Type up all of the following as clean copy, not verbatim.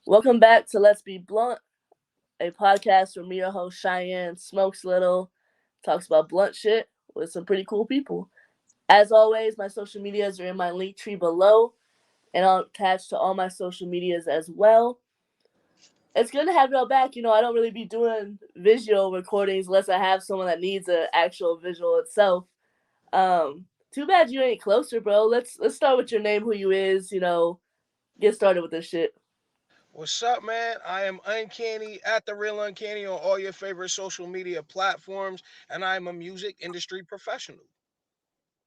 Welcome back to Let's Be Blunt, a podcast where me, your host Cheyenne, smokes little, talks about blunt shit with some pretty cool people. As always, my social medias are in my link tree below, and I'll attach to all my social medias as well. It's good to have y'all back. I don't really be doing visual recordings unless I have someone that needs an actual visual itself. Too bad you ain't closer, bro. Let's start with your name, who you is. Get started with this shit. What's up, man? I am Uncanny at the Real Uncanny on all your favorite social media platforms, and I am a music industry professional.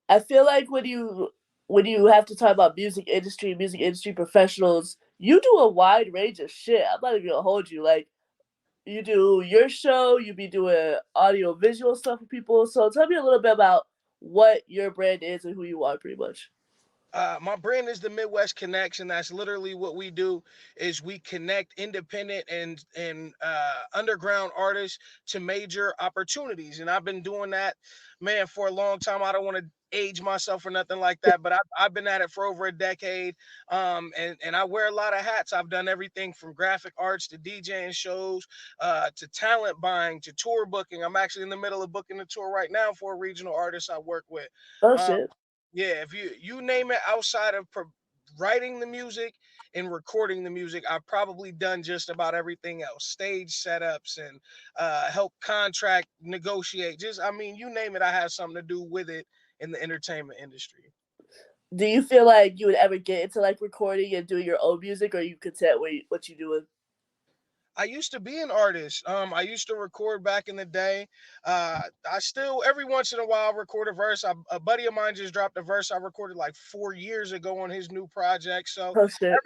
I feel like when you have to talk about music industry professionals, you do a wide range of shit. I'm not even gonna hold you. Like you do your show, you be doing audio visual stuff for people. So tell me a little bit about what your brand is and who you are, pretty much. My brand is the Midwest Connectz, and that's literally what we do. Is we connect independent and underground artists to major opportunities, and I've been doing that, man, for a long time. I don't want to age myself or nothing like that, but I've been at it for over a decade. And I wear a lot of hats. I've done everything from graphic arts to DJing shows, to talent buying to tour booking. I'm actually in the middle of booking a tour right now for a regional artist I work with. Oh Um, shit. yeah, if you name it outside of writing the music and recording the music, I've probably done just about everything else. Stage setups and help contract negotiate. Just I mean, you name it, I have something to do with it in the entertainment industry. Do you feel like you would ever get into like recording and doing your own music, or are you content with what you doing? I used to be an artist. I used to record back in the day. I still every once in a while record a verse. A buddy of mine just dropped a verse I recorded like 4 years ago on his new project. So Oh shit.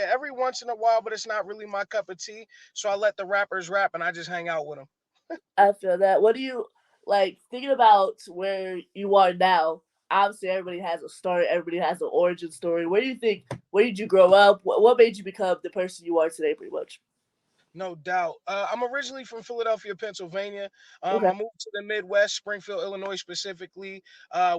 every once in a while, but it's not really my cup of tea. So I let the rappers rap and I just hang out with them. I feel that. What do you like thinking about where you are now? Obviously, everybody has a start. Everybody has an origin story. Where do you think? Where did you grow up? What made you become the person you are today? Pretty much. No doubt. I'm originally from Philadelphia, Pennsylvania. Okay. I moved to the Midwest, Springfield, Illinois, specifically,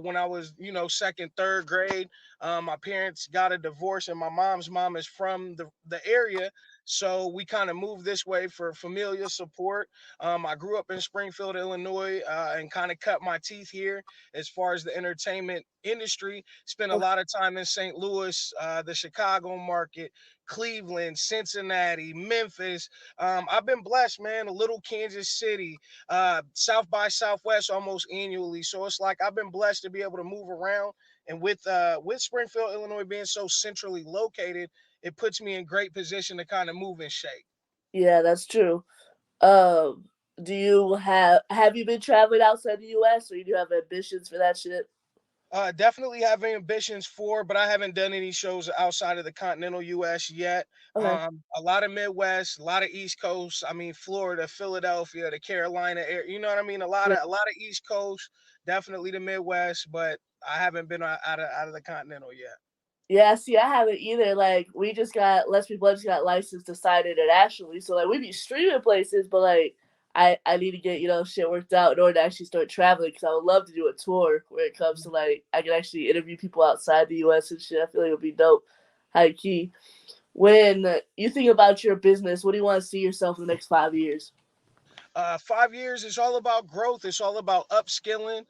when I was, second, third grade. My parents got a divorce, and my mom's mom is from the area. So we kind of moved this way for familial support. I grew up in Springfield, Illinois, and kind of cut my teeth here as far as the entertainment industry. Spent a Okay. lot of time in St. Louis, the Chicago market, Cleveland, Cincinnati, Memphis. I've been blessed, man. A little Kansas City, South by Southwest almost annually. So it's like I've been blessed to be able to move around. And with Springfield, Illinois being so centrally located, it puts me in great position to kind of move and shake. Yeah, that's true. Um, do you have you been traveling outside the U.S. or you do have ambitions for that shit? Definitely have ambitions for, but I haven't done any shows outside of the continental U.S. yet. Okay. A lot of Midwest, a lot of East Coast. I mean, Florida, Philadelphia, the Carolina area. You know what I mean? Yeah. A lot of East Coast, definitely the Midwest, but I haven't been out of the continental yet. Yeah, see, I haven't either. Like, we just got Let's Be Blood just got licensed to sign internationally, so like we be streaming places, but like I need to get shit worked out in order to actually start traveling because I would love to do a tour where it comes to like I can actually interview people outside the U.S. and shit. I feel like it would be dope, high key. When you think about your business, what do you want to see yourself in the next 5 years? 5 years is all about growth. It's all about upskilling.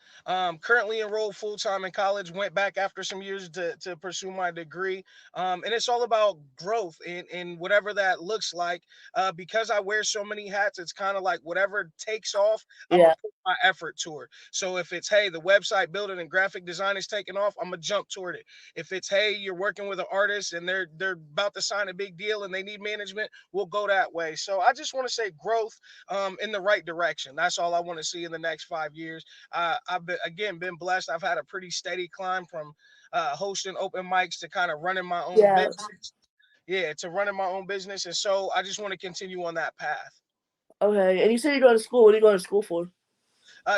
Currently enrolled full time in college. Went back after some years to pursue my degree. And it's all about growth in whatever that looks like. Because I wear so many hats, it's kind of like whatever takes off, I'm gonna Yeah, put my effort toward. So if it's hey, the website building and graphic design is taking off, I'm gonna jump toward it. If it's hey, you're working with an artist and they're about to sign a big deal and they need management, we'll go that way. So I just want to say growth, in the right direction. That's all I want to see in the next 5 years. I've been blessed. I've had a pretty steady climb from hosting open mics to kind of running my own yeah. business. Yeah, to running my own business, and so I just want to continue on that path. Okay, and you said you're going to school. What are you going to school for?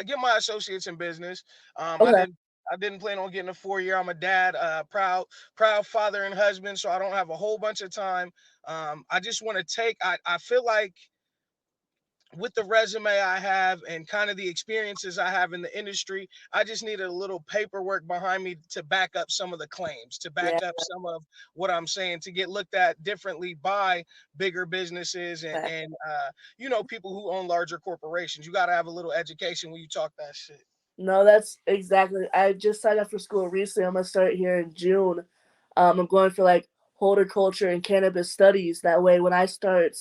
Get my associates in business. I Okay. didn't. I didn't plan on getting a 4 year. I'm a dad, proud father and husband, so I don't have a whole bunch of time. I just want to take. I feel like with the resume I have and kind of the experiences I have in the industry, I just needed a little paperwork behind me to back up some of the claims, to back Yeah, up some of what I'm saying, to get looked at differently by bigger businesses but and people who own larger corporations. You got to have a little education when you talk that shit. no, that's exactly. I just signed up for school recently. I'm gonna start here in June. I'm going for like horticulture and cannabis studies. That way, when I start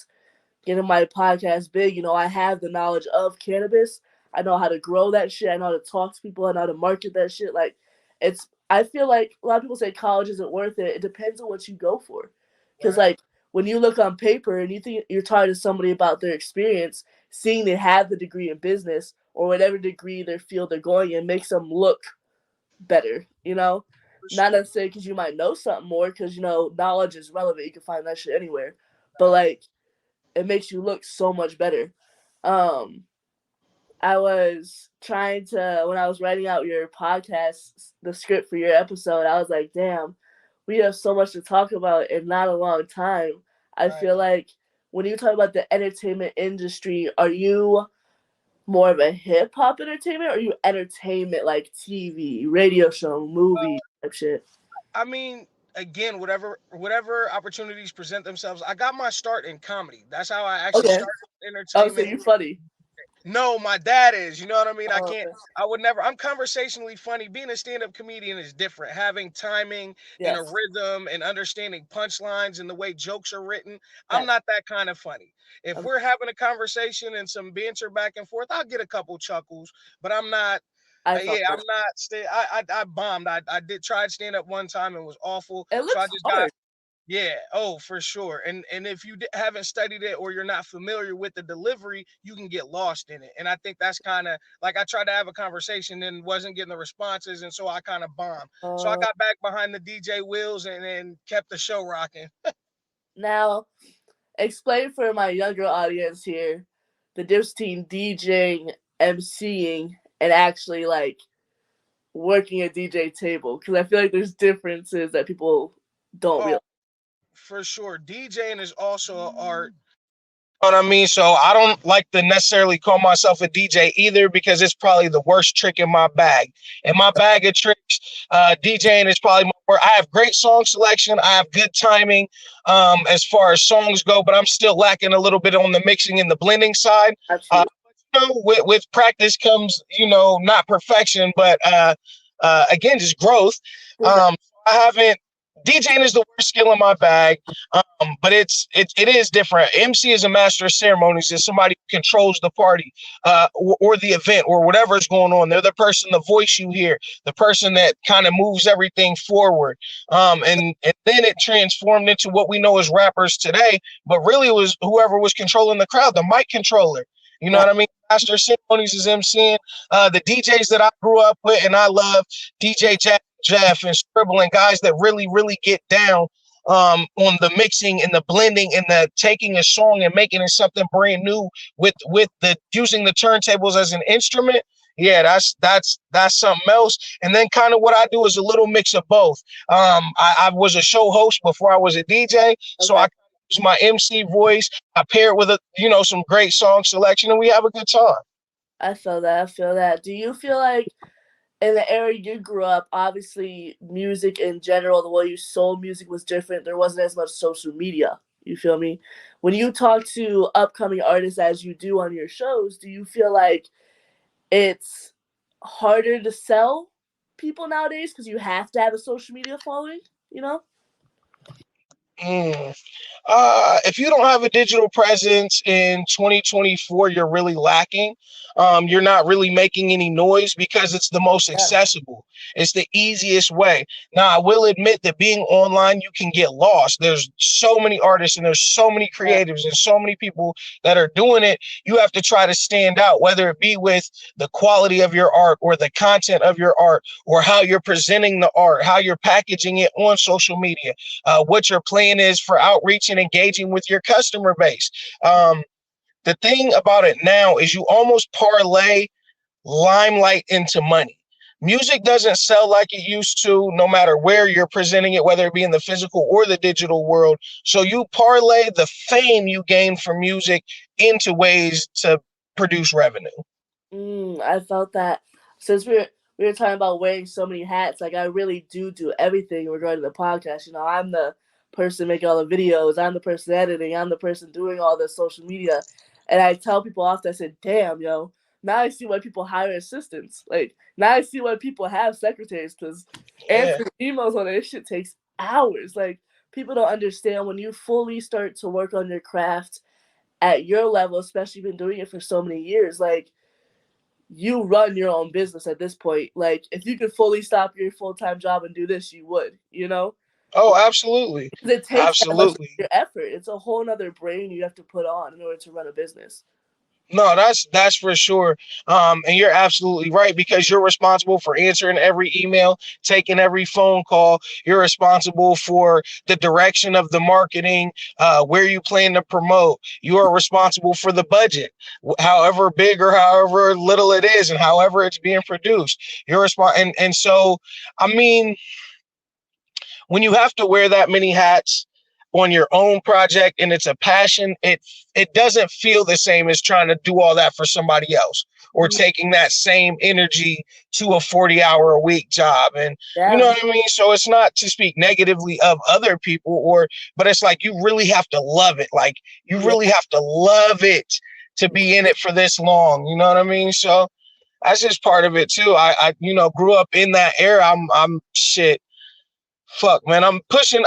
getting my podcast big, I have the knowledge of cannabis. I know how to grow that shit. I know how to talk to people. I know how to market that shit. Like, it's. I feel like a lot of people say college isn't worth it. It depends on what you go for, because Right. like when you look on paper and you think you're talking to somebody about their experience, seeing they have the degree in business or whatever degree their field they're going in makes them look better. For Not sure. necessarily because you might know something more, because knowledge is relevant. You can find that shit anywhere, but like it makes you look so much better. Um, I was trying to when I was writing out your podcast, the script for your episode. I was like, damn, we have so much to talk about in not a long time. I Right. feel like when you talk about the entertainment industry, are you more of a hip hop entertainment, or are you entertainment like TV, radio show, movie type shit? I mean, again, whatever opportunities present themselves. I got my start in comedy. That's how I actually Okay. started Oh, so entertainment. you funny. No, my dad is. You know what I mean? I Oh, can't, okay. I would never, I'm conversationally funny. Being a stand up comedian is different. Having timing and a Yes. rhythm and understanding punchlines and the way jokes are written. I'm Yes. not that kind of funny. If Um, we're having a conversation and some banter back and forth, I'll get a couple chuckles, but I'm not. I Yeah, felt I'm that. not. I bombed. I did tried stand up one time and was awful. It So I looks just got hard. yeah, oh, for sure. And if you haven't studied it or you're not familiar with the delivery, you can get lost in it. And I think that's kind of like I tried to have a conversation and wasn't getting the responses, and so I kind of bombed. So I Uh, got back behind the DJ wheels and kept the show rocking. Now, explain for my younger audience here the difference between DJing, MCing, and actually like working a DJ table, because I feel like there's differences that people don't Oh, realize. for sure. DJing is also an art. You know what I mean? So I don't like to necessarily call myself a DJ either because it's probably the worst trick in my bag. In my bag of tricks, DJing is probably more. I have great song selection. I have good timing as far as songs go, but I'm still lacking a little bit on the mixing and the blending side. Uh, Absolutely. with practice comes, not perfection, but again, just growth. Exactly. Um, I haven't. DJing is the worst skill in my bag. But it is different. MC is a master of ceremonies. Is somebody who controls the party, or the event, or whatever is going on. They're the person, the voice you hear, the person that kind of moves everything forward. And then it transformed into what we know as rappers today. But really, it was whoever was controlling the crowd, the mic controller. You know That, what I mean? Master of ceremonies is MCing. The DJs that I grew up with and I love, DJ Jeff and Scribble, and guys that really, really get down on the mixing and the blending and the taking a song and making it something brand new with the using the turntables as an instrument. Yeah, that's something else. And then kind of what I do is a little mix of both. I was a show host before I was a DJ, so okay. I use my MC voice. I pair it with some great song selection, and we have a good time. I feel that. I feel that. Do you feel like in the area you grew up, obviously music in general, the way you sold music was different. There wasn't as much social media. You feel me? When you talk to upcoming artists as you do on your shows, do you feel like it's harder to sell people nowadays because you have to have a social media following? You know? Mm. If you don't have a digital presence in 2024, you're really lacking. You're not really making any noise because it's the most Yeah. accessible. It's the easiest way. Now, I will admit that being online, you can get lost. There's so many artists and there's so many Yeah. creatives and so many people that are doing it. You have to try to stand out, whether it be with the quality of your art or the content of your art or how you're presenting the art, how you're packaging it on social media, what your plan is for outreach and engaging with your customer base. The thing about it now is you almost parlay limelight into money. music doesn't sell like it used to, no matter where you're presenting it, whether it be in the physical or the digital world. So you parlay the fame you gain from music into ways to produce revenue. I felt that since we were talking about wearing so many hats. Like I really do everything regarding the podcast. You know, I'm the person making all the videos. I'm the person editing. I'm the person doing all the social media. And I tell people often, I said, "Damn, yo, now I see why people hire assistants. Like now I see why people have secretaries because Yeah. answering emails on this shit takes hours. Like people don't understand when you fully start to work on your craft at your level, especially been doing it for so many years. Like you run your own business at this point. Like if you could fully stop your full time job and do this, you would, you know? Oh, absolutely. Because it takes that much of Absolutely. your effort. It's a whole nother brain you have to put on in order to run a business. No, that's for sure. And you're absolutely right because you're responsible for answering every email, taking every phone call. You're responsible for the direction of the marketing, where you plan to promote. You are responsible for the budget, however big or however little it is, and however it's being produced. You're responsible, and so, I mean, when you have to wear that many hats on your own project and it's a passion, it doesn't feel the same as trying to do all that for somebody else or Mhm. taking that same energy to a 40-hour a week job. And you know Yeah. what I mean? So it's not to speak negatively of other people but it's like you really have to love it. Like you Yeah. really have to love it to be in it for this long. You know what I mean? So that's just part of it too. I grew up in that era. I'm shit. Fuck, man, I'm pushing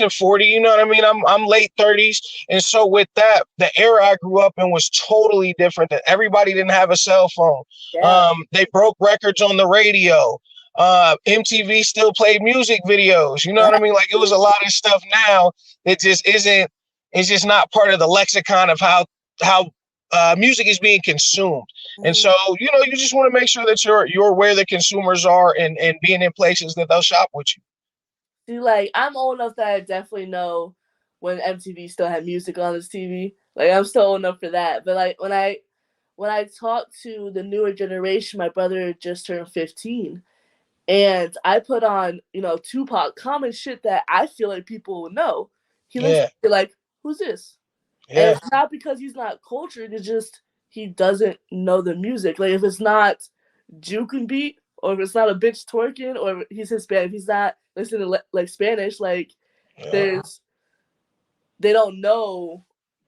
40, you know what I mean? I'm late 30s. And so with that, the era I grew up in was totally different. That everybody didn't have a cell phone. Yeah. They broke records on the radio. MTV still played music videos. You know what I mean? Like it was a lot of stuff now that just isn't, it's just not part of the lexicon of how music is being consumed. And Mhm. so, you just want to make sure that you're where the consumers are and being in places that they'll shop with you. See, like I'm old enough that I definitely know when MTV still had music on its TV. Like I'm still old enough for that. But like when I talk to the newer generation, my brother just turned 15. And I put on, Tupac, common shit that I feel like people will know. He listens Yeah. to like, who's this? And Yeah, it's not because he's not cultured, it's just he doesn't know the music. Like if it's not juke and beat, or if it's not a bitch twerking, or he's Hispanic, if he's not listening to like Spanish, like yeah, there's they don't know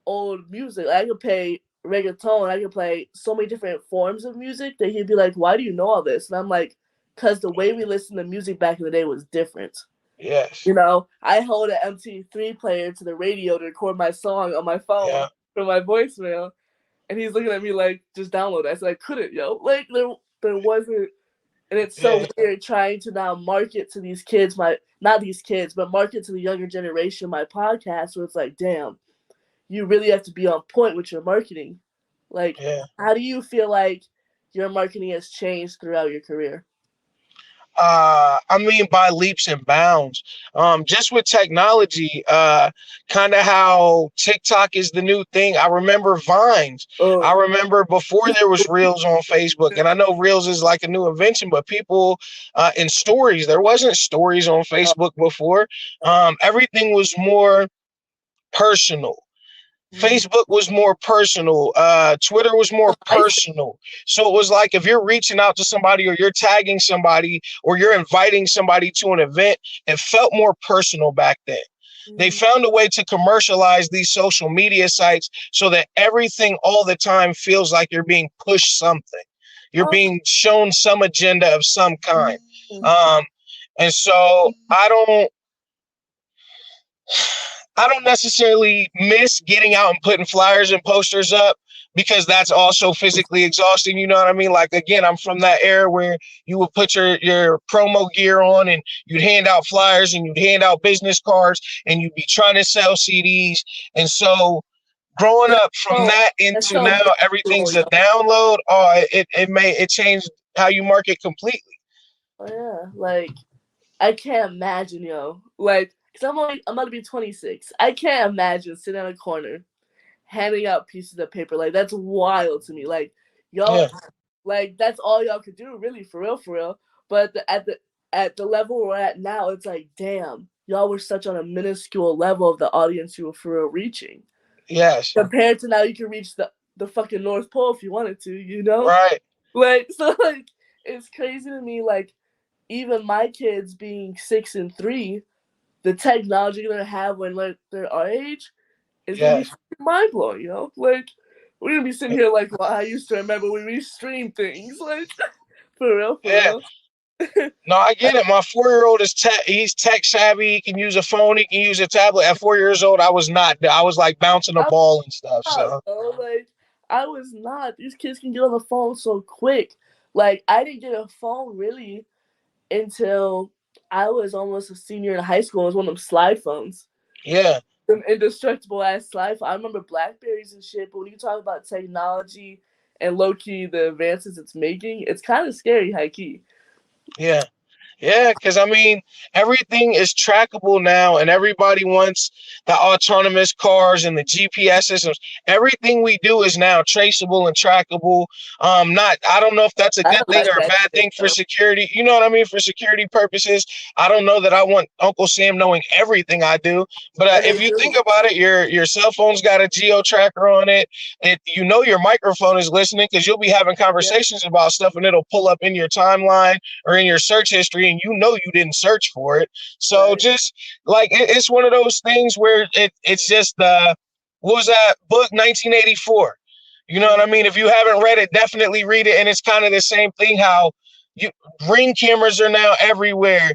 old music. Like, I could play reggaeton, I could play so many different forms of music that he'd be like, "Why do you know all this?" And I'm like, "Cause the way we listened to music back in the day was different." yes, I hold an MP3 player to the radio to record my song on my phone yeah, from my voicemail, and he's looking at me like, "Just download it." I said, "I couldn't, yo." Like there wasn't, and it's so yeah, weird trying to now market to these kids, my not these kids, but market to the younger generation my podcast. Where it's like, damn, you really have to be on point with your marketing. Like, yeah. how do you feel like your marketing has changed throughout your career? I mean, by leaps and bounds. Just with technology, kind of how TikTok is the new thing. I remember Vines. I Oh, remember before there was Reels on Facebook, and I know Reels is like a new invention, but people in stories, there wasn't stories on Facebook before. Everything was more personal. mm-hmm. Facebook was more personal. Twitter was more personal. So it was like if you're reaching out to somebody or you're tagging somebody or you're inviting somebody to an event, it felt more personal back then. They found a way to commercialize these social media sites so that everything all the time feels like you're being pushed something. You're Oh, being shown some agenda of some kind. mm-hmm. Um, and so I don't necessarily miss getting out and putting flyers and posters up because that's also physically exhausting. You know what I mean? Like, again, I'm from that era where you would put your promo gear on and you'd hand out flyers and you'd hand out business cards and you'd be trying to sell CDs. And so growing up from So that that's into so now visual, everything's a yo. download. Oh, it changed how you market completely. Oh yeah, like I can't imagine, yo. Like, cause I'm about to be 26. I can't imagine sitting in a corner handing out pieces of paper. Like that's wild to me. Like y'all, Yeah, like that's all y'all could do, really, for real, for real. But at the level we're at now, it's like, damn, y'all were such on a minuscule level of the audience you were for real reaching. Yes. Compared to now, you can reach the fucking North Pole if you wanted to, you know? Right. Like, so, like, it's crazy to me, like, even my kids being 6 and 3, the technology they're gonna have when like they're our age is gonna be Yes. mind blowing, you know? Like, we're gonna be sitting here like, well, I used to remember when we streamed things, like, for real, for Yeah. real. No, I get it. My 4-year-old is he's tech savvy. He can use a phone. He can use a tablet. At 4 years old, I was not. I was like bouncing a I ball and stuff. was So not, bro. Like, I was not. These kids can get on the phone so quick. Like, I didn't get a phone really until I was almost a senior in high school. It was one of them slide phones. yeah, Them indestructible ass slide phones. I remember Blackberries and shit, but when you talk about technology and low key the advances it's making, it's kind of scary, high key. yeah. Yeah, because I mean, everything is trackable now, and everybody wants the autonomous cars and the GPS systems. Everything we do is now traceable and trackable. I don't know if that's a I good don't thing like or a that bad shit, thing for though. security. You know what I mean? For security purposes, I don't know that I want Uncle Sam knowing everything I do. But And they if you do. think about it, your cell phone's got a geo tracker on it. You know your microphone is listening because you'll be having Yeah, conversations about stuff, and it'll pull up in your timeline or in your search history, and you know you didn't search for it. So right. just like it's one of those things where it's just what was that book 1984? You know what Mm, I mean? If you haven't read it, definitely read it. And it's kind of the same thing how you ring cameras are now everywhere.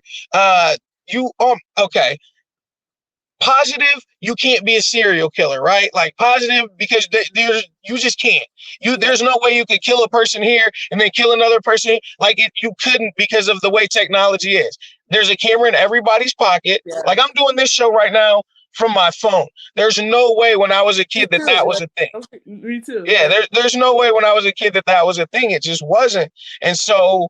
You okay positive you can't be a serial killer, right? Like positive because there's you just can't. yeah, There's no way you could kill a person here and then kill another person like you couldn't because of the way technology is. There's a camera in everybody's pocket. yeah. Like I'm doing this show right now from my phone. There's no way when I was a Me kid that too. that was Like, a thing. me too. Yeah, Like, there's no way when I was a kid that was a thing. It just wasn't. And so,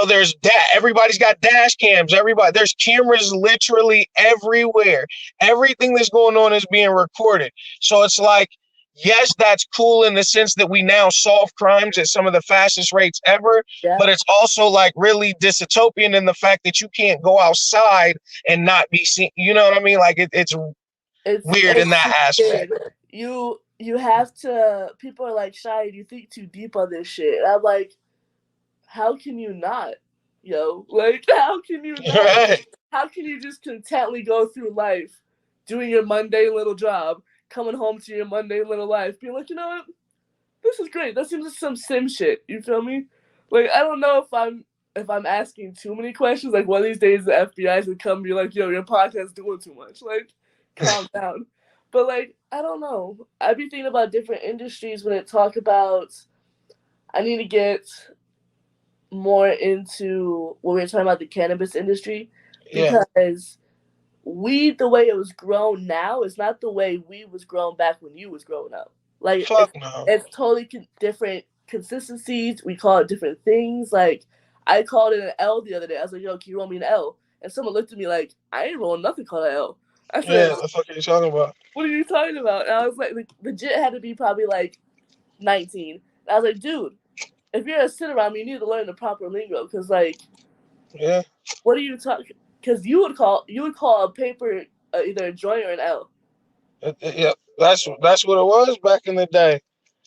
there's everybody's got dash cams. Everybody, there's cameras literally everywhere. Everything that's going on is being recorded. So it's like, yes, that's cool in the sense that we now solve crimes at some of the fastest rates ever. yeah. But it's also like really dystopian in the fact that you can't go outside and not be seen. You know what I mean? Like it's weird in It's that aspect. weird. You have to. People are like, "Shy, you think too deep on this shit." And I'm like, how can you not, yo? Like, how can you not? Right. How can you just contently go through life, doing your mundane little job, coming home to your mundane little life, being like, you know what? This is great. That seems like some sim shit. You feel me? Like, I don't know if I'm asking too many questions. Like, one of these days the FBI is gonna come and be like, yo, your podcast doing too much. Like, calm down. But like, I don't know. I be thinking about different industries when it talk about. I need to get more into when we were talking about the cannabis industry Yeah. because weed, the way it was grown now, is not the way weed was grown back when you was growing up. Like, Fuck no. it's totally different consistencies. We call it different things. Like, I called it an L the other day. I was like, yo, can you roll me an L? And someone looked at me like, I ain't rolling nothing called an L. I said, Yeah, the fuck are you talking about? what are you talking about? And I was like legit had to be probably like 19. And I was like, dude, if you're gonna sit around me, you need to learn the proper lingo. Cause like, Yeah. what are you talking? Cause you would call a paper either a joint or an L. Yeah, that's what it was back in the day.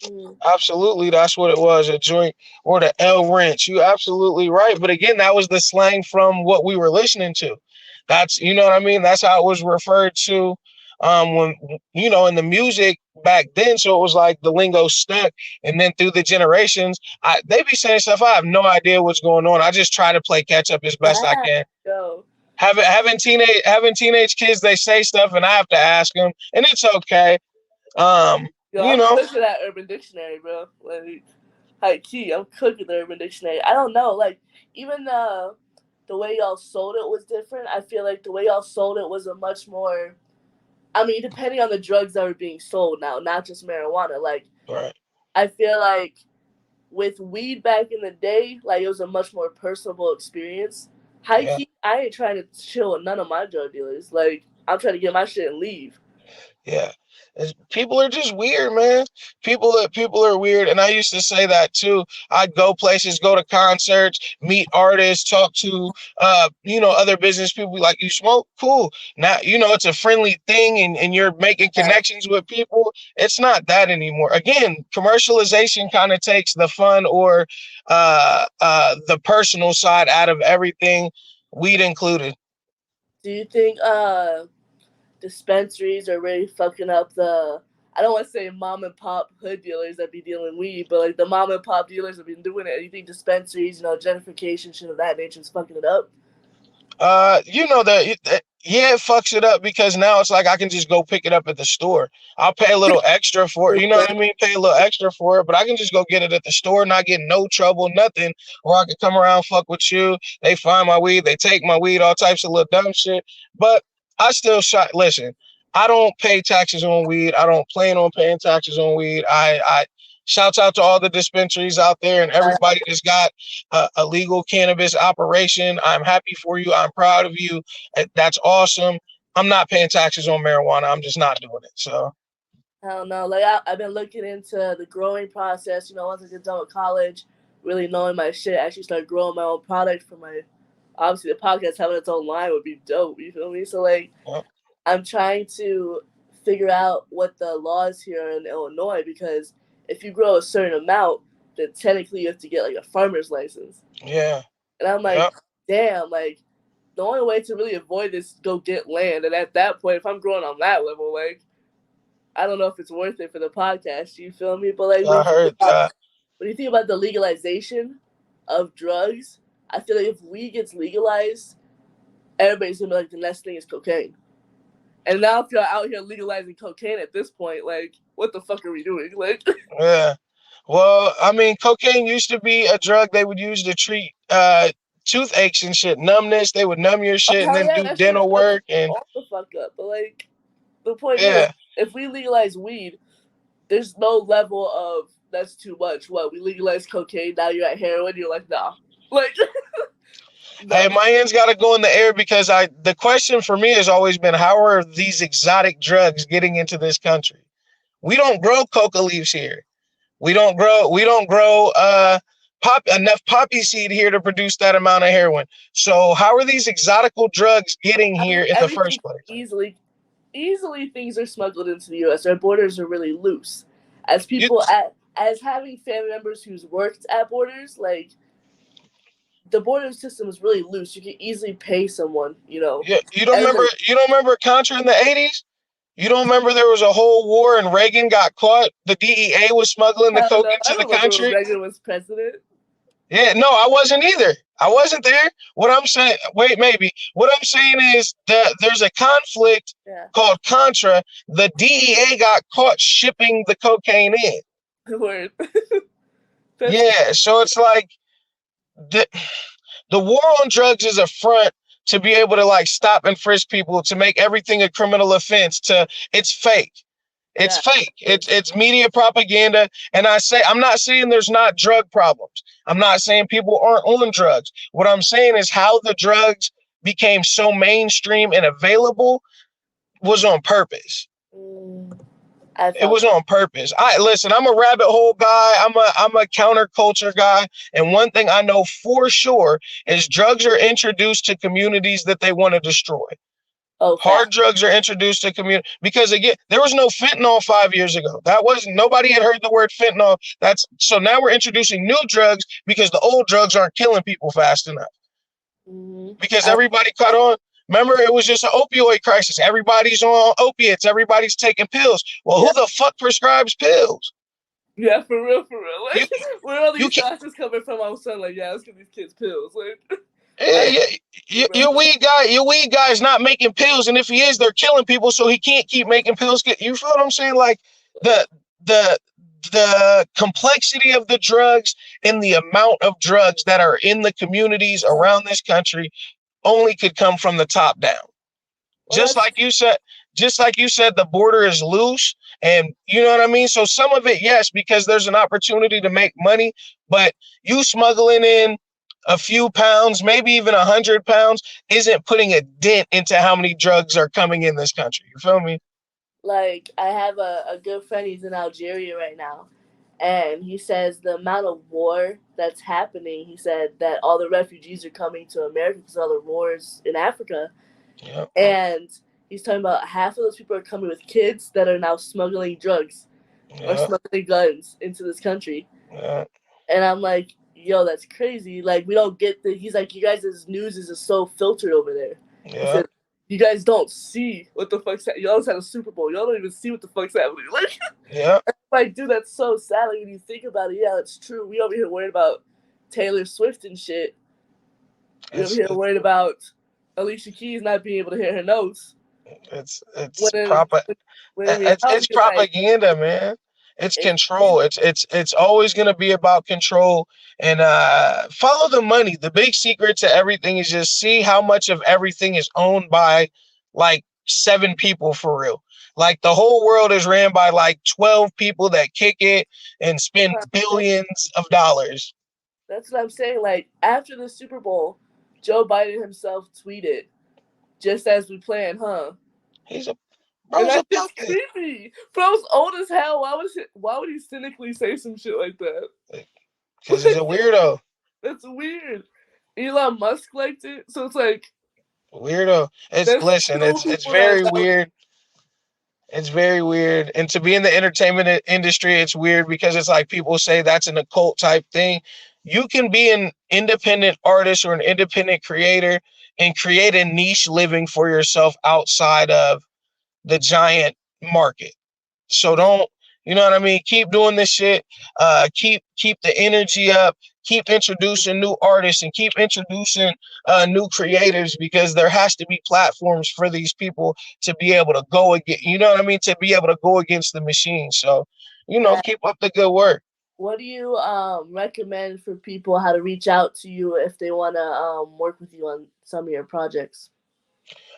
Mm. Absolutely, that's what it was, a joint or the L wrench. You absolutely right. But again, that was the slang from what we were listening to. That's you know what I mean? That's how it was referred to when in the music back then. So it was like the lingo stuck. And then through the generations, they be saying stuff. I have no idea what's going on. I just try to play catch up as best I Yeah, can. yo, Having teenage kids, they say stuff and I have to ask them, and it's okay. yo, You I'm know, cooking that Urban Dictionary, bro. Like, high key, I'm cooking the Urban Dictionary. I don't know, like even the way y'all sold it was different. I feel like the way y'all sold it was a much more. I mean, depending on the drugs that were being sold now, not just marijuana. Like, right? I feel like with weed back in the day, like it was a much more personable experience. High Yeah, key, I ain't trying to chill with none of my drug dealers. Like, I'm trying to get my shit and leave. Yeah. People are just weird, man. People are weird, and I used to say that too. I'd go places, go to concerts, meet artists, talk to other business people. Be like, you smoke, cool. Now it's a friendly thing, and you're making Yeah. connections with people. It's not that anymore. Again, commercialization kind of takes the fun or the personal side out of everything, weed included. Do you think dispensaries are really fucking up the, I don't want to say mom and pop hood dealers that be dealing weed, but like the mom and pop dealers have been doing it. You think dispensaries, gentrification, shit of that nature is fucking it up? Yeah, it fucks it up because now it's like I can just go pick it up at the store. I'll pay a little extra for it, you know what I mean? Pay a little extra for it, but I can just go get it at the store, not get no trouble, nothing. Or I can come around, fuck with you. They find my weed, they take my weed, all types of little dumb shit. But I still shot. Listen, I don't pay taxes on weed. I don't plan on paying taxes on weed. I shouts out to all the dispensaries out there and everybody that's got a legal cannabis operation. I'm happy for you. I'm proud of you. That's awesome. I'm not paying taxes on marijuana. I'm just not doing it. So I don't know. Like I've been looking into the growing process. Once I get done with college, really knowing my shit, actually start growing my own product for my. Obviously, the podcast having its own line would be dope. You feel me? So like, yeah. I'm trying to figure out what the laws here in Illinois, because if you grow a certain amount, then technically you have to get like a farmer's license. Yeah. And I'm like, damn, like the only way to really avoid this is go get land. And at that point, if I'm growing on that level, like I don't know if it's worth it for the podcast. You feel me? But like I heard that. when you think about the legalization of drugs, I feel like if weed gets legalized, everybody's gonna be like, the next thing is cocaine. And now if you're out here legalizing cocaine at this point, like, what the fuck are we doing? Like, Yeah. Well, I mean, cocaine used to be a drug they would use to treat toothaches and shit, numbness. They would numb your oh shit and hell then yeah, do that shit dental fucks work and all the fuck up. But like, the point is, yeah. if we legalize weed, there's no level of that's too much. What, we legalize cocaine, now you're at heroin, you're like, nah. Like, Hey, no. my hands got to go in the air because the question for me has always been, how are these exotic drugs getting into this country? We don't grow coca leaves here. We don't grow enough poppy seed here to produce that amount of heroin. So how are these exotical drugs getting I mean, here in the everything first place? easily things are smuggled into the U.S. Our borders are really loose. As You people as having family members who's worked at borders, like the border system is really loose. You can easily pay someone, you don't remember everybody. Contra in the 80s? You don't remember there was a whole war and Reagan got caught? The DEA was smuggling the Hell coke no, I into the don't remember when country. Reagan was president. Yeah, no, I wasn't either. I wasn't there. What I'm saying, wait, maybe. What I'm saying is that there's a conflict Yeah, called Contra. The DEA got caught shipping the cocaine in. word. Yeah, so it's like the the war on drugs is a front to be able to like stop and frisk people, to make everything a criminal offense. It's fake. It's Yeah, fake. It's media propaganda. And I'm not saying there's not drug problems. I'm not saying people aren't on drugs. What I'm saying is how the drugs became so mainstream and available was on purpose. I It felt was that. on purpose. Listen, I'm a rabbit hole guy. I'm a counterculture guy. And one thing I know for sure is drugs are introduced to communities that they want to destroy. Oh, Hard fact. drugs are introduced to community because again, there was no fentanyl 5 years ago. Nobody had heard the word fentanyl. So now we're introducing new drugs because the old drugs aren't killing people fast enough. Mm-hmm. Because everybody caught on. Remember, it was just an opioid crisis. Everybody's on opiates. Everybody's taking pills. Well, Yeah, who the fuck prescribes pills? yeah, for real, for real. You Like, where are all you these can't. doctors coming from? I was saying, like, yeah, let's give these kids pills. Like, Yeah, I, yeah. bro. Your weed guy is not making pills, and if he is, they're killing people, so he can't keep making pills. You feel what I'm saying? Like the the the complexity of the drugs and the amount of drugs that are in the communities around this country only could come from the top down. Well, Just that's like you said, the border is loose, and you know what I mean. So some of it, yes, because there's an opportunity to make money, but you smuggling in a few pounds, maybe even 100 pounds, isn't putting a dent into how many drugs are coming in this country. You feel me? like I have a good friend. He's in Algeria right now, and he says the amount of war that's happening. He said that all the refugees are coming to America because of all the wars in Africa, Yep. and he's talking about half of those people are coming with kids that are now smuggling drugs or Yep. smuggling guns into this country. Yep. And I'm like, yo, that's crazy. Like, we don't get the. He's like, you guys' news is just so filtered over there. He Yep. said, you guys don't see what the fuck's happening. Y'all just had a Super Bowl. Y'all don't even see what the fuck's happening. Yep. Like, dude, that's so sad. Like, when you think about it, yeah, it's true. We over here worried about Taylor Swift and shit. We over It's here worried about Alicia Keys not being able to hear her notes. it's When in, proper. when in It's reality, like, propaganda, man. It's it's control. It's always gonna be about control and follow the money. The big secret to everything is just see how much of everything is owned by like 7 people for real. Like the whole world is ran by like 12 people that kick it and spend billions of dollars. that's what I'm saying. Like, after the Super Bowl, Joe Biden himself tweeted, just as we planned, huh? He's a And bro's a that shit's puppet. creepy. Bro's old as hell. Why would he cynically say some shit like that? Because he's a weirdo. That's weird. Elon Musk liked it, so it's like Weirdo. It's there's listen, still it's people that very weird. It's very weird. And to be in the entertainment industry, it's weird because it's like people say that's an occult type thing. You can be an independent artist or an independent creator and create a niche living for yourself outside of the giant market. So don't, you know what I mean? Keep doing this shit. Keep the energy up. Keep introducing new artists and keep introducing new creators because there has to be platforms for these people to be able to go again. You know what I mean? To be able to go against the machine. So, keep up the good work. what do you recommend for people how to reach out to you if they want to work with you on some of your projects?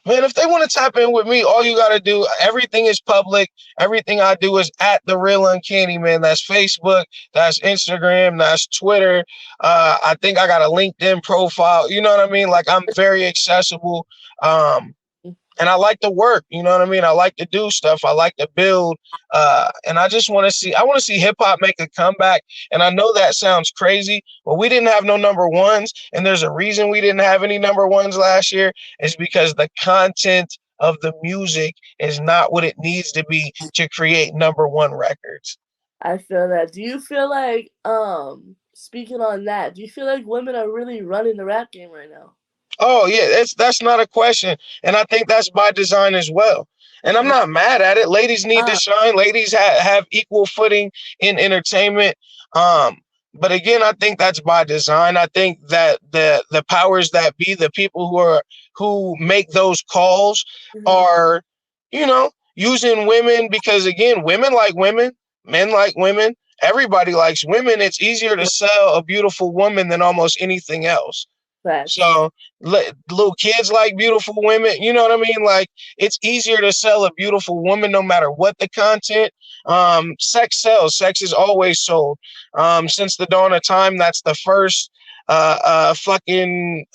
Man, if they want to tap in with me, all you got to do, everything is public. Everything I do is at The Real Uncanny, man. That's Facebook, that's Instagram, that's Twitter. I think I got a LinkedIn profile. You know what I mean? Like, I'm very accessible. Um, and I like to work, you know what I mean? I like to do stuff. I like to build. And I want to see hip hop make a comeback. And I know that sounds crazy, but we didn't have no number ones. And there's a reason we didn't have any number ones last year is because the content of the music is not what it needs to be to create number one records. I feel that. Do you feel like speaking on that, do you feel like women are really running the rap game right now? Oh yeah, that's not a question, and I think that's by design as well. And I'm not mad at it. Ladies need to Uh, shine. Ladies have equal footing in entertainment. But again, I think that's by design. I think that the powers that be, the people who make those calls, mhm. are, using women because again, women like women, men like women. Everybody likes women. It's easier to sell a beautiful woman than almost anything else. Facts. So little kids like beautiful women. You know what I mean? Like it's easier to sell a beautiful woman no matter what the content. Sex sells. Sex is always sold. Since the dawn of time, that's the first fucking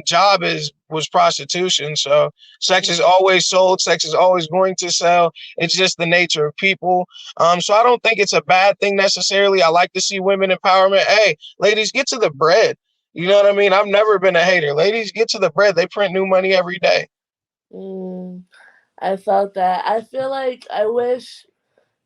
job was prostitution. So sex is always sold. Sex is always going to sell. It's just the nature of people. So I don't think it's a bad thing necessarily. I like to see women empowerment. Hey, ladies, get to the bread. You know what I mean? I've never been a hater. Ladies, get to the bread. They print new money every day. Mm, I felt that. I feel like I wish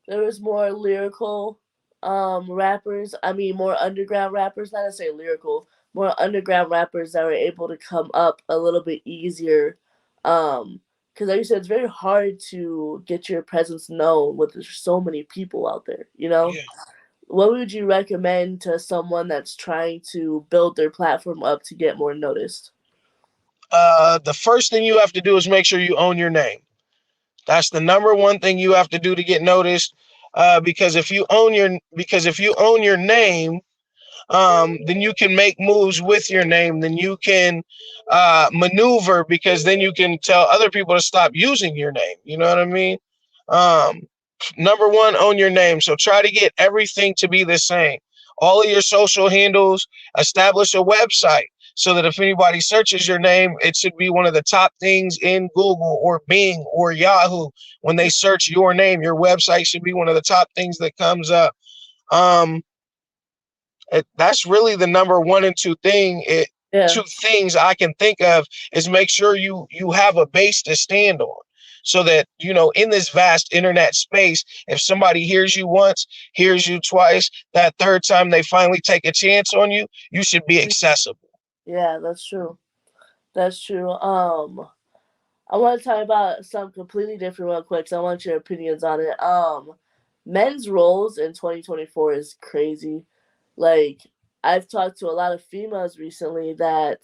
there was more lyrical rappers. I mean, more underground rappers. Not to say lyrical, more underground rappers that were able to come up a little bit easier. Because like you said, it's very hard to get your presence known with there's so many people out there. You know, Yeah. what would you recommend to someone that's trying to build their platform up to get more noticed? The first thing you have to do is make sure you own your name. That's the number one thing you have to do to get noticed. Because if you own your name, then you can make moves with your name. Then you can maneuver because then you can tell other people to stop using your name. You know what I mean? Um, Number one, own your name. So try to get everything to be the same. All of your social handles, establish a website. so that if anybody searches your name, it should be one of the top things in Google or Bing or Yahoo. When they search your name, your website should be one of the top things that comes up. Um, that's really the number one and Yeah. two things I can think of is make sure you have a base to stand on, so that in this vast internet space, if somebody hears you once, hears you twice, that third time they finally take a chance on you, you should be accessible. Yeah, that's true. That's true. I want to talk about something completely different real quick. So I want your opinions on it. Men's roles in 2024 is crazy. Like, I've talked to a lot of females recently that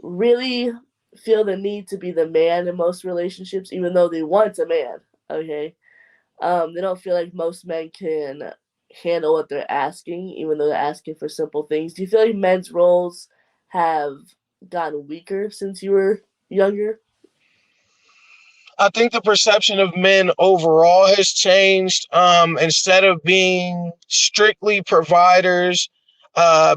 really feel the need to be the man in most relationships, even though they want a man. Okay. They don't feel like most men can handle what they're asking, even though they're asking for simple things. Do you feel like men's roles have gotten weaker since you were younger? I think the perception of men overall has changed. Instead of being strictly providers,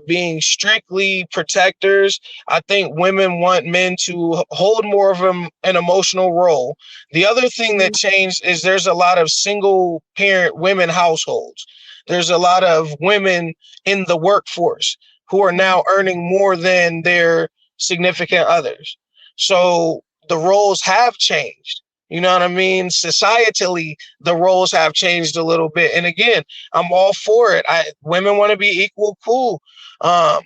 being strictly protectors, I think women want men to hold more of an emotional role. The other thing that Mm-hmm. changed is there's a lot of single parent women households. There's a lot of women in the workforce who are now earning more than their significant others. So the roles have changed. You know what I mean? Societally, the roles have changed a little bit. And again, I'm all for it. Women want to be equal, cool. Um,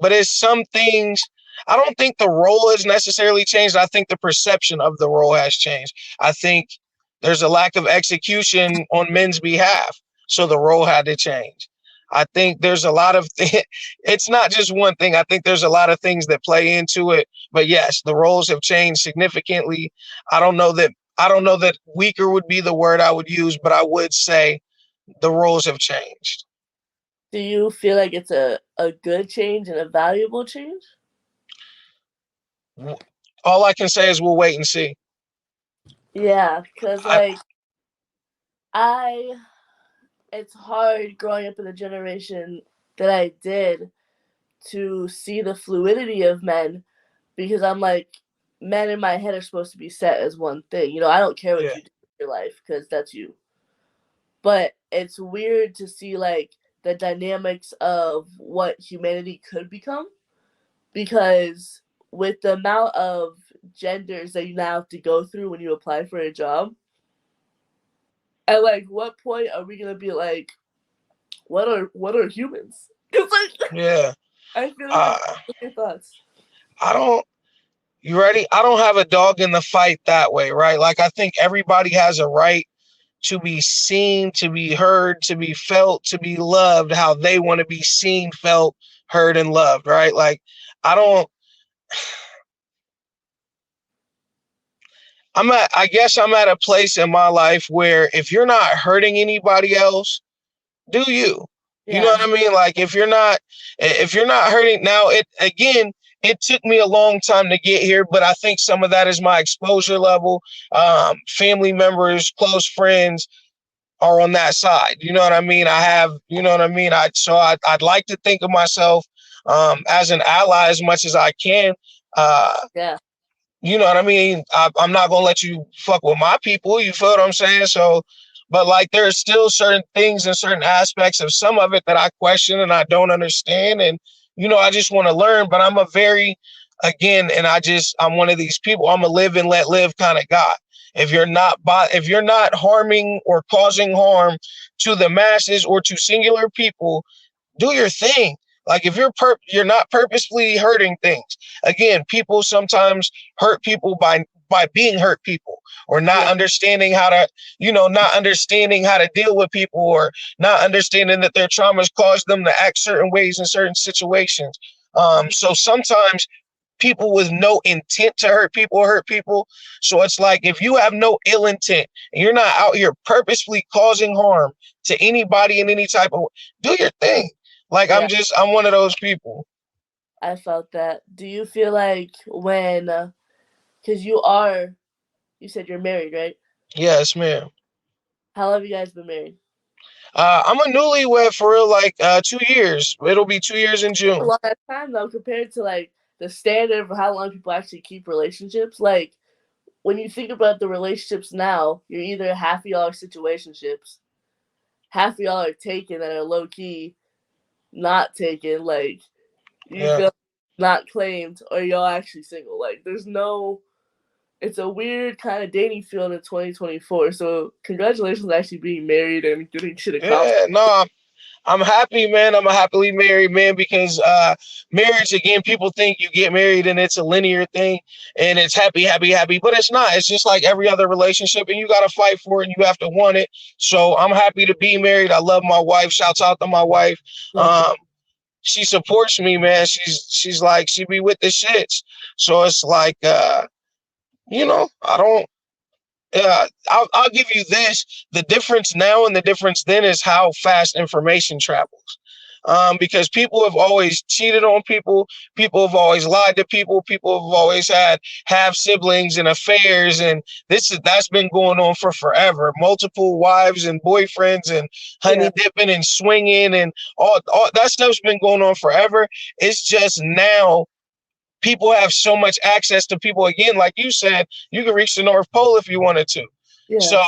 but it's some things. I don't think the role has necessarily changed. I think the perception of the role has changed. I think there's a lack of execution on men's behalf, so the role had to change. I think there's a lot of it's not just one thing. I think there's a lot of things that play into it. But yes, the roles have changed significantly. I don't know that I don't know that weaker would be the word I would use, but I would say the roles have changed. Do you feel like it's a good change and a valuable change? All I can say is we'll wait and see. Yeah, because I, like I, it's hard growing up in the generation that I did to see the fluidity of men because I'm like, men in my head are supposed to be set as one thing. You know, I don't care what yeah. you do in your life because that's you. But it's weird to see like the dynamics of what humanity could become because with the amount of genders that you now have to go through when you apply for a job, at like what point are we gonna be like, what are humans? Because like Yeah. I feel like Uh, what's your thoughts? I don't, you ready? I don't have a dog in the fight that way, right? Like, I think everybody has a right to be seen, to be heard, to be felt, to be loved how they want to be seen, felt, heard, and loved, right? Like, I don't, I guess I'm at a place in my life where if you're not hurting anybody else, do you? You know Yeah, what I mean? Like if you're not hurting now, it took me a long time to get here, but I think some of that is my exposure level. Family members, close friends are on that side. You know what I mean? I have, you know what I mean? I'd like to think of myself as an ally as much as I can. Uh, yeah, you know what I mean? I'm not gonna let you fuck with my people. You feel what I'm saying? So, but like, there's still certain things and certain aspects of some of it that I question and I don't understand, and I just want to learn. But I'm a very, again, and I'm one of these people. I'm a live and let live kind of guy. If you're not harming or causing harm to the masses or to singular people, do your thing. Like, if you're not purposely hurting things. Again, people sometimes hurt people by being hurt people, or not yeah, understanding how to, not understanding how to deal with people, or not understanding that their traumas cause them to act certain ways in certain situations. So sometimes people with no intent to hurt people hurt people. So it's like, if you have no ill intent and you're not out here purposefully causing harm to anybody in any type of, do your thing. Like, yeah. I'm one of those people. I felt that. Do you feel like when, because you said you're married, right? Yes, ma'am. How long have you guys been married? I'm a newlywed for real, like 2 years. It'll be 2 years in A June. lot of time though, compared to like the standard for how long people actually keep relationships. Like when you think about the relationships now, you're either half of y'all are situationships, half of y'all are taken that are low key, not taken. Like you Yeah. feel not claimed, or y'all actually single. Like there's no. It's a weird kind of dating field in 2024. So congratulations on actually being married and getting shit accomplished. Yeah, no, I'm happy, man. I'm a happily married man because marriage, again, people think you get married and it's a linear thing and it's happy, happy, happy, but it's not. It's just like every other relationship, and you got to fight for it and you have to want it. So I'm happy to be married. I love my wife. Shouts out to my wife. Love that. She supports me, man. She's like she be with the shits. So it's like I don't. I'll give you this. The difference now and the difference then is how fast information travels. Because people have always cheated on people. People have always lied to people. People have always had half siblings and affairs, and that's been going on for forever. Multiple wives and boyfriends and Yeah, honey dipping and swinging and all that stuff's been going on forever. It's just now people have so much access to people. Again, like you said, you can reach the North Pole if you wanted to. yeah, So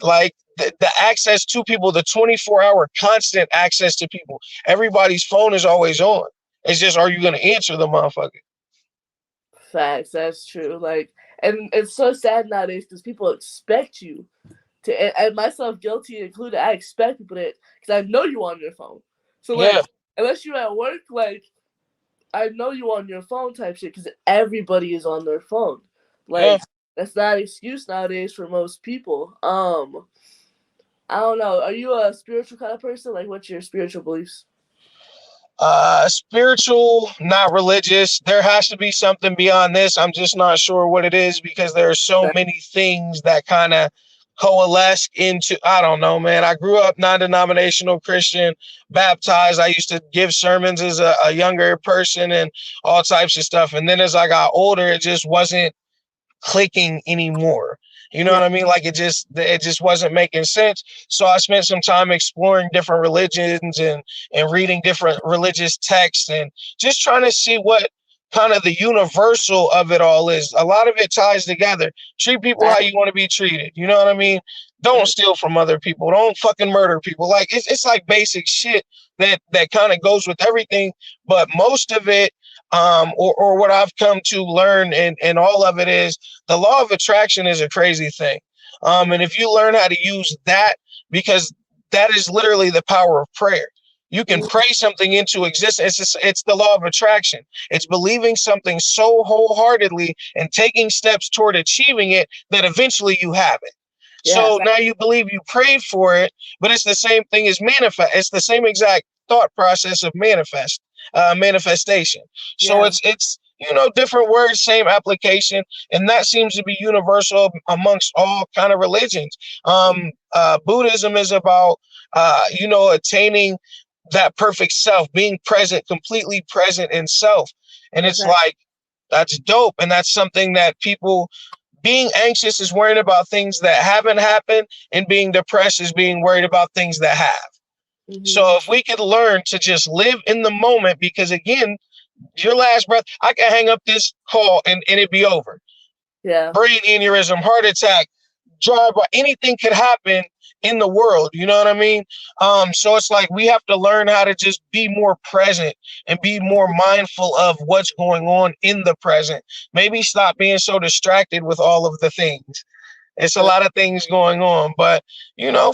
like the access to people, the 24-hour constant access to people, everybody's phone is always on. It's just, are you going to answer the motherfucker? facts. That's true. Like, and it's so sad nowadays because people expect you to, and myself guilty included. I expect people to, because I know you on your phone. So like, Yeah, unless you're at work, like I know you on your phone type shit because everybody is on their phone. yeah. Like that's not an excuse nowadays for most people. I don't know. Are you a spiritual kind of person? Like, what's your spiritual beliefs? Spiritual, not religious. There has to be something beyond this. I'm just not sure what it is because there are so many things that kind of coalesce into, I don't know, man. I grew up non-denominational Christian, baptized. I used to give sermons as a younger person and all types of stuff. And then as I got older, it just wasn't clicking anymore. You know Yeah, what I mean? Like it just wasn't making sense. So I spent some time exploring different religions and reading different religious texts and just trying to see what kind of the universal of it all is. A lot of it ties together. Treat people how that, you want to be treated. You know what I mean? Don't that, steal from other people. Don't fucking murder people. Like it's like basic shit that kind of goes with everything. But most of it, or what I've come to learn and all of it is the law of attraction is a crazy thing. And if you learn how to use that, because that is literally the power of prayer. You can pray something into existence. It's the law of attraction. It's believing something so wholeheartedly and taking steps toward achieving it that eventually you have it. yeah, So now you believe you prayed for it, but it's the same thing as manifest. It's the same exact thought process of manifestation. So yeah, it's different words, same application, and that seems to be universal amongst all kind of religions. Buddhism is about attaining that perfect self, being present, completely present in self, and that's it's that. like that's dope, and that's something that people being anxious is worrying about things that haven't happened, and being depressed is being worried about things that have. Mm-hmm. So if we could learn to just live in the moment, because again, your last breath, I can hang up this call and it be over. Yeah, Brain aneurysm, heart attack, drive by, anything could happen in the world. You know what I mean? So it's like we have to learn how to just be more present and be more mindful of what's going on in the present. Maybe stop being so distracted with all of the things. It's a lot of things going on, but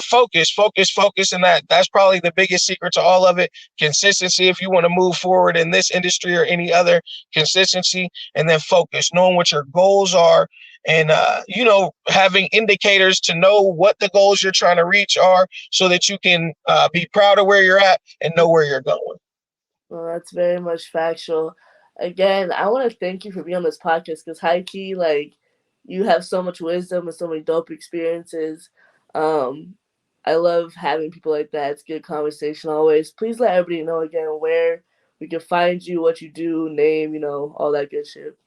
focus, focus, focus, and that's probably the biggest secret to all of it. Consistency, if you want to move forward in this industry or any other, consistency, and then focus, knowing what your goals are, and having indicators to know what the goals you're trying to reach are, so that you can be proud of where you're at and know where you're going. well, that's very much factual. Again, I want to thank you for being on this podcast because high key, like, you have so much wisdom and so many dope experiences. Um, I love having people like that. It's good conversation always. Please let everybody know again where we can find you, what you do, name, all that good shit.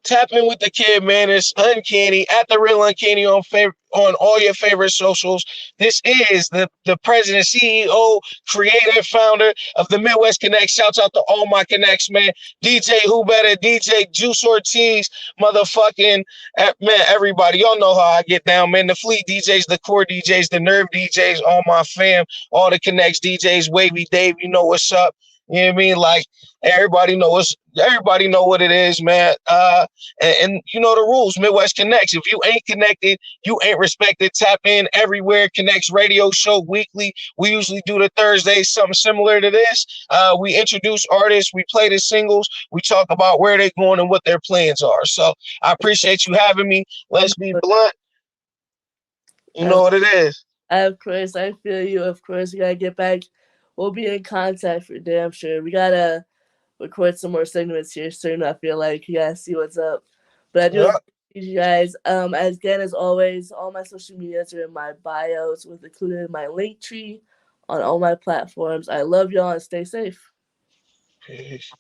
Tap in with the kid, man. It's Uncanny at the Real Uncanny on all your favorite socials. This is the president, CEO, creator, founder of the Midwest Connectz. Shouts out to all my connects, man. DJ Who Better, DJ Juice Ortiz, motherfucking man. Everybody, y'all know how I get down, man. The Fleet DJs, the Core DJs, the Nerve DJs, all my fam, all the Connects DJs, Wavy Dave. You know what's up. You know what I mean? Like everybody know what it is, man. And you know the rules. Midwest Connectz. If you ain't connected, you ain't respected. Tap in everywhere. Connectz radio show weekly. We usually do the Thursdays, something similar to this. We introduce artists. We play the singles. We talk about where they're going and what their plans are. So I appreciate you having me. Let's be blunt. You know what it is. Of course, I feel you. Of course, we gotta get back. We'll be in contact for damn sure. We gotta record some more segments here soon. I feel like you gotta see what's up. But I do Yep. appreciate you guys. As always, all my social medias are in my bios, with including my link tree on all my platforms. I love y'all and stay safe. Peace.